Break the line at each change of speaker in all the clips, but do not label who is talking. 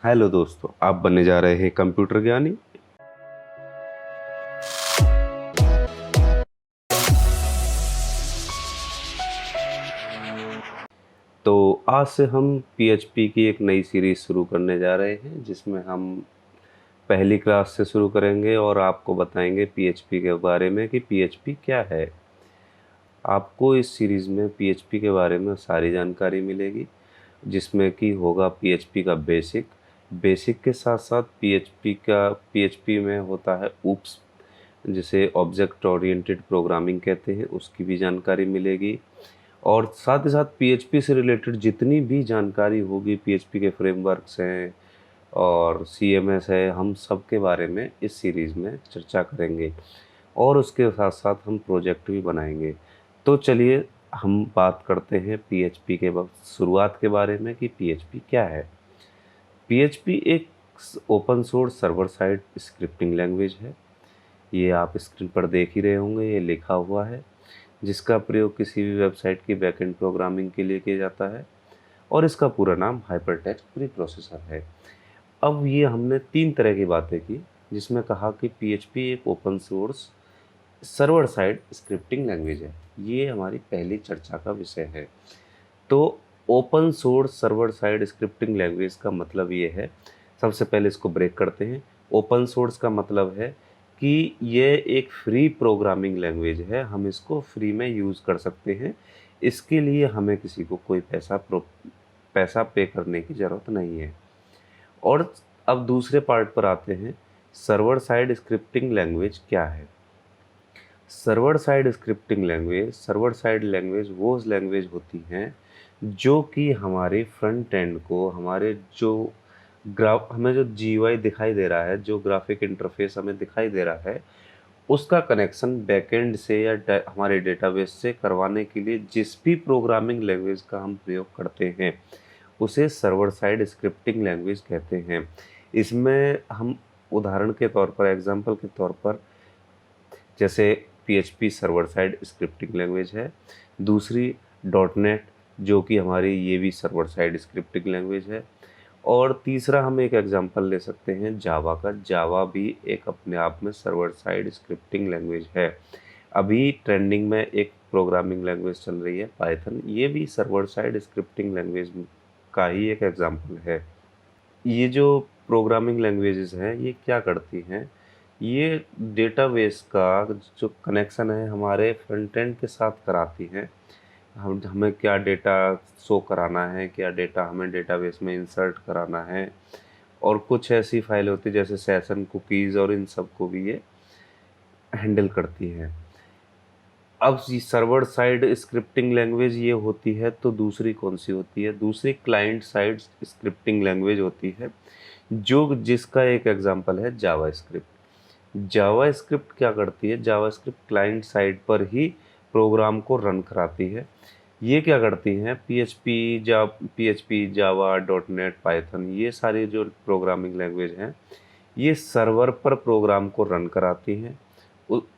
Hello दोस्तों, आप बनने जा रहे हैं कंप्यूटर ज्ञानी। तो आज से हम पीएचपी की एक नई सीरीज़ शुरू करने जा रहे हैं, जिसमें हम पहली क्लास से शुरू करेंगे और आपको बताएंगे पीएचपी के बारे में कि पीएचपी क्या है। आपको इस सीरीज़ में पीएचपी के बारे में सारी जानकारी मिलेगी, जिसमें कि होगा पीएचपी का बेसिक के साथ साथ पीएचपी में होता है ऊप्स, जिसे ऑब्जेक्ट ओरिएंटेड प्रोग्रामिंग कहते हैं, उसकी भी जानकारी मिलेगी। और साथ ही साथ पीएचपी से रिलेटेड जितनी भी जानकारी होगी, पीएचपी के फ्रेमवर्क्स हैं और सीएमएस है, हम सब के बारे में इस सीरीज़ में चर्चा करेंगे और उसके साथ साथ हम प्रोजेक्ट भी बनाएंगे। तो चलिए हम बात करते हैं पीएचपी के शुरुआत के बारे में कि पीएचपी क्या है। पीएचपी एक open source server side scripting language है। ये आप स्क्रीन पर देख ही रहे होंगे, ये लिखा हुआ है, जिसका प्रयोग किसी भी वेबसाइट की बैकएंड प्रोग्रामिंग के लिए किया जाता है और इसका पूरा नाम हाइपरटेक्स्ट प्री प्रोसेसर है। अब ये हमने 3 तरह की बातें की, जिसमें कहा कि पीएचपी एक open source server side scripting language है। ये हमारी पहली चर्चा का विषय है। तो open source server side scripting language का मतलब ये है, सबसे पहले इसको ब्रेक करते हैं। ओपन सोर्स का मतलब है कि ये एक फ्री प्रोग्रामिंग लैंग्वेज है, हम इसको फ्री में यूज़ कर सकते हैं। इसके लिए हमें किसी को कोई पैसा पे करने की ज़रूरत नहीं है। और अब दूसरे पार्ट पर आते हैं, सर्वर साइड स्क्रिप्टिंग लैंग्वेज क्या है। सर्वर साइड लैंग्वेज वो लैंग्वेज होती हैं जो कि हमारे फ्रंट एंड को, हमें जो जीयूआई दिखाई दे रहा है, जो ग्राफिक इंटरफेस हमें दिखाई दे रहा है, उसका कनेक्शन बैकएंड से या हमारे डेटाबेस से करवाने के लिए जिस भी प्रोग्रामिंग लैंग्वेज का हम प्रयोग करते हैं, उसे सर्वर साइड स्क्रिप्टिंग लैंग्वेज कहते हैं। इसमें हम उदाहरण के तौर पर, एग्जांपल के तौर पर, जैसे PHP server side scripting language है, दूसरी डॉट नेट, जो कि हमारी ये भी सर्वर साइड स्क्रिप्टिंग लैंग्वेज है, और तीसरा हम एक एग्जांपल ले सकते हैं जावा का। जावा भी एक अपने आप में सर्वर साइड स्क्रिप्टिंग लैंग्वेज है। अभी ट्रेंडिंग में एक प्रोग्रामिंग लैंग्वेज चल रही है पाइथन, ये भी सर्वर साइड स्क्रिप्टिंग लैंग्वेज का ही एक एग्जांपल है। ये जो प्रोग्रामिंग लैंग्वेजेस हैं, ये क्या करती हैं, ये डेटाबेस का जो कनेक्शन है हमारे फ्रंट एंड के साथ कराती हैं। हमें क्या डेटा शो कराना है, क्या डेटा हमें डेटाबेस में इंसर्ट कराना है, और कुछ ऐसी फाइल होती है जैसे सेशन कुकीज़, और इन सब को भी ये हैंडल करती है। अब सर्वर साइड स्क्रिप्टिंग लैंग्वेज ये होती है, तो दूसरी कौन सी होती है? दूसरी क्लाइंट साइड स्क्रिप्टिंग लैंग्वेज होती है, जो जिसका एक एग्जांपल है जावास्क्रिप्ट। जावास्क्रिप्ट क्या करती है? जावास्क्रिप्ट क्लाइंट साइड पर ही प्रोग्राम को रन कराती है। ये क्या करती हैं? पीएचपी, जावा, डॉट नेट, पाइथन, ये सारी जो प्रोग्रामिंग लैंग्वेज हैं, ये सर्वर पर प्रोग्राम को रन कराती हैं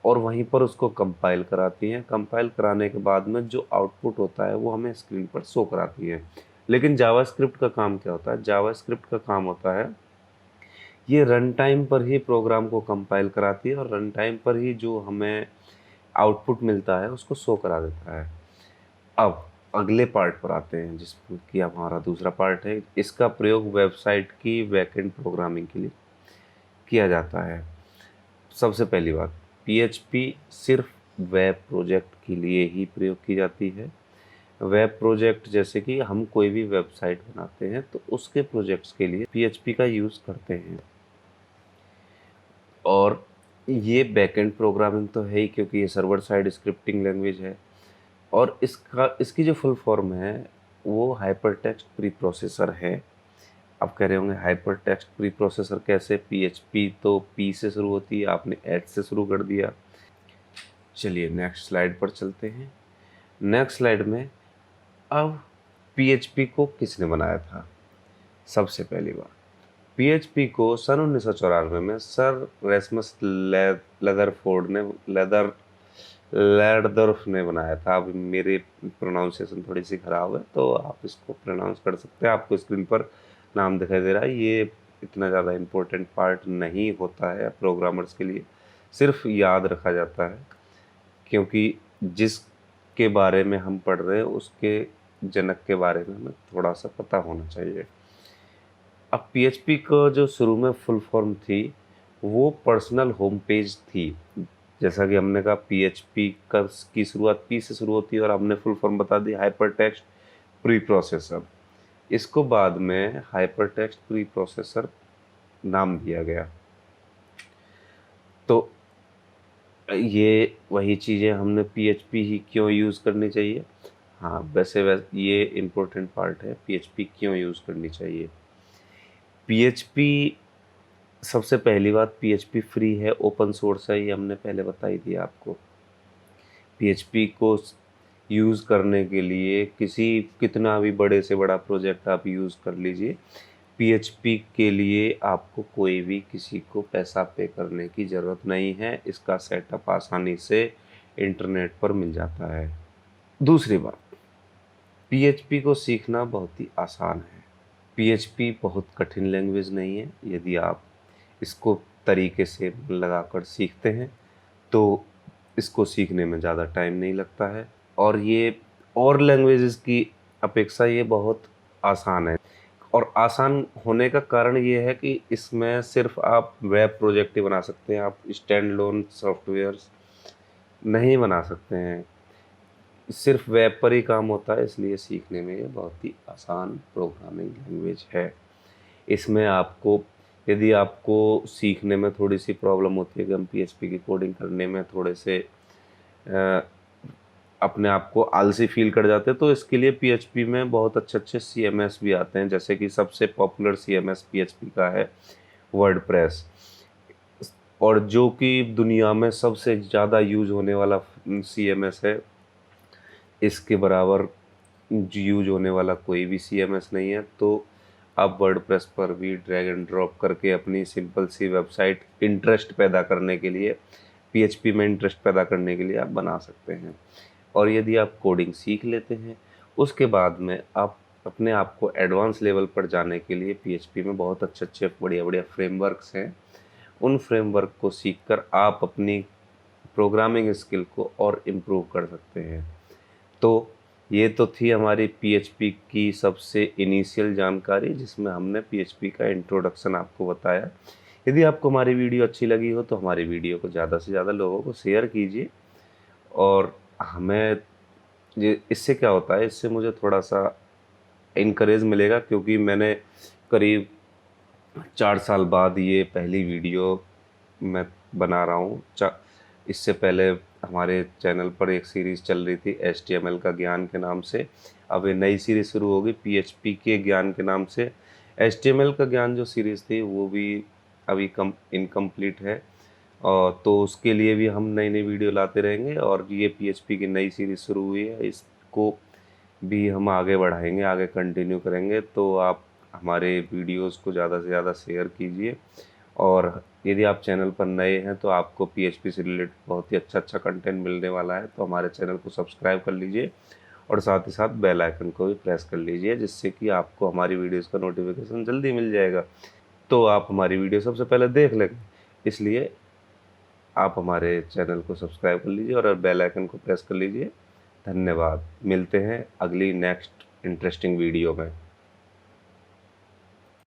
और वहीं पर उसको कंपाइल कराती हैं। कंपाइल कराने के बाद में जो आउटपुट होता है वो हमें स्क्रीन पर शो कराती है। लेकिन जावास्क्रिप्ट का काम क्या होता है? जावास्क्रिप्ट का काम होता है, ये रन टाइम पर ही प्रोग्राम को कंपाइल कराती है और रन टाइम पर ही जो हमें आउटपुट मिलता है उसको शो करा देता है। अब अगले पार्ट पर आते हैं, जिसमें कि हमारा दूसरा पार्ट है। इसका प्रयोग वेबसाइट की बैकएंड प्रोग्रामिंग के लिए किया जाता है। सबसे पहली बात, पीएचपी सिर्फ वेब प्रोजेक्ट के लिए ही प्रयोग की जाती है। वेब प्रोजेक्ट, जैसे कि हम कोई भी वेबसाइट बनाते हैं तो उसके प्रोजेक्ट्स के लिए पीएचपी का यूज़ करते हैं। और ये बैकएंड प्रोग्रामिंग तो है ही, क्योंकि ये सर्वर साइड स्क्रिप्टिंग लैंग्वेज है। और इसकी जो फुल फॉर्म है वो हाइपर टेक्स्ट प्री प्रोसेसर है। आप कह रहे होंगे हाइपर टेक्स्ट प्री प्रोसेसर कैसे? पीएचपी तो पी से शुरू होती है, आपने एच से शुरू कर दिया। चलिए नेक्स्ट स्लाइड पर चलते हैं। नेक्स्ट स्लाइड में, अब पीएचपी को किसने बनाया था? सबसे पहली बात, पीएचपी को सन 1994 में सर रेसमस लेदरफ ने बनाया था। अब मेरे प्रोनाउंसिएशन थोड़ी सी ख़राब है, तो आप इसको प्रोनाउंस कर सकते हैं, आपको स्क्रीन पर नाम दिखाई दे रहा है, ये इतना ज़्यादा इम्पोर्टेंट पार्ट नहीं होता है प्रोग्रामर्स के लिए, सिर्फ याद रखा जाता है, क्योंकि जिसके बारे में हम पढ़ रहे हैं उसके जनक के बारे में हमें थोड़ा सा पता होना चाहिए। अब पीएचपी का जो शुरू में फुल फॉर्म थी, वो पर्सनल होम पेज थी। जैसा कि हमने कहा पीएचपी का की शुरुआत पी से शुरू होती है, और हमने फुल फॉर्म बता दी हाइपरटेक्स्ट प्री प्रोसेसर। इसको बाद में हाइपरटेक्स्ट प्री प्रोसेसर नाम दिया गया। तो ये वही चीज़ें हमने पीएचपी ही क्यों यूज़ करनी चाहिए। हाँ, वैसे ये इम्पोर्टेंट पार्ट है, पीएचपी क्यों यूज़ करनी चाहिए। पीएचपी, सबसे पहली बात, पीएचपी फ्री है, ओपन सोर्स है, ये हमने पहले बता ही दिया आपको। पीएचपी को यूज़ करने के लिए कितना भी बड़े से बड़ा प्रोजेक्ट आप यूज़ कर लीजिए, पीएचपी के लिए आपको कोई भी किसी को पैसा पे करने की ज़रूरत नहीं है। इसका सेटअप आसानी से इंटरनेट पर मिल जाता है। दूसरी बात, पीएचपी को सीखना बहुत ही आसान है। पीएचपी बहुत कठिन लैंग्वेज नहीं है। यदि आप इसको तरीके से मन लगाकर सीखते हैं तो इसको सीखने में ज़्यादा टाइम नहीं लगता है, और ये और लैंग्वेजेस की अपेक्षा ये बहुत आसान है। और आसान होने का कारण ये है कि इसमें सिर्फ आप वेब प्रोजेक्ट ही बना सकते हैं, आप स्टैंड लोन सॉफ्टवेयर्स नहीं बना सकते हैं। सिर्फ वेब पर ही काम होता है, इसलिए सीखने में ये बहुत ही आसान प्रोग्रामिंग लैंग्वेज है। इसमें आपको, यदि आपको सीखने में थोड़ी सी प्रॉब्लम होती है कि हम पीएचपी की कोडिंग करने में थोड़े से अपने आप को आलसी फील कर जाते हैं, तो इसके लिए पीएचपी में बहुत अच्छे अच्छे सीएमएस भी आते हैं। जैसे कि सबसे पॉपुलर सीएमएस पीएचपी का है वर्डप्रेस, और जो कि दुनिया में सबसे ज़्यादा यूज होने वाला सीएमएस है। इसके बराबर यूज होने वाला कोई भी सीएमएस नहीं है। तो आप वर्डप्रेस पर भी ड्रैग एंड ड्रॉप करके अपनी सिंपल सी वेबसाइट इंटरेस्ट पैदा करने के लिए, पीएचपी में इंटरेस्ट पैदा करने के लिए आप बना सकते हैं। और यदि आप कोडिंग सीख लेते हैं, उसके बाद में आप अपने आप को एडवांस लेवल पर जाने के लिए पीएचपी में बहुत अच्छे अच्छे बढ़िया बढ़िया फ्रेमवर्क्स हैं। उन फ्रेमवर्क को सीखकर आप अपनी प्रोग्रामिंग स्किल को और इम्प्रूव कर सकते हैं। तो ये तो थी हमारी पीएचपी की सबसे इनिशियल जानकारी, जिसमें हमने पीएचपी का इंट्रोडक्शन आपको बताया। यदि आपको हमारी वीडियो अच्छी लगी हो तो हमारी वीडियो को ज़्यादा से ज़्यादा लोगों को शेयर कीजिए। और हमें ये, इससे क्या होता है, इससे मुझे थोड़ा सा इनकरेज मिलेगा, क्योंकि मैंने करीब 4 साल बाद ये पहली वीडियो मैं बना रहा हूँ। इससे पहले हमारे चैनल पर एक सीरीज़ चल रही थी एचटीएमएल का ज्ञान के नाम से। अब ये नई सीरीज़ शुरू होगी पीएचपी के ज्ञान के नाम से। एचटीएमएल का ज्ञान जो सीरीज़ थी वो भी अभी इनकम्प्लीट है, और तो उसके लिए भी हम नई नई वीडियो लाते रहेंगे। और ये पीएचपी की नई सीरीज़ शुरू हुई है, इसको भी हम आगे बढ़ाएंगे, आगे कंटिन्यू करेंगे। तो आप हमारे वीडियोस को ज़्यादा से ज़्यादा शेयर कीजिए। और यदि आप चैनल पर नए हैं तो आपको पीएचपी से रिलेटेड बहुत ही अच्छा अच्छा कंटेंट मिलने वाला है, तो हमारे चैनल को सब्सक्राइब कर लीजिए, और साथ ही साथ बेल आइकन को भी प्रेस कर लीजिए, जिससे कि आपको हमारी वीडियोस का नोटिफिकेशन जल्दी मिल जाएगा, तो आप हमारी वीडियो सबसे पहले देख लेंगे। इसलिए आप हमारे चैनल को सब्सक्राइब कर लीजिए और बेल आइकन को प्रेस कर लीजिए। धन्यवाद। मिलते हैं अगली नेक्स्ट इंटरेस्टिंग वीडियो में।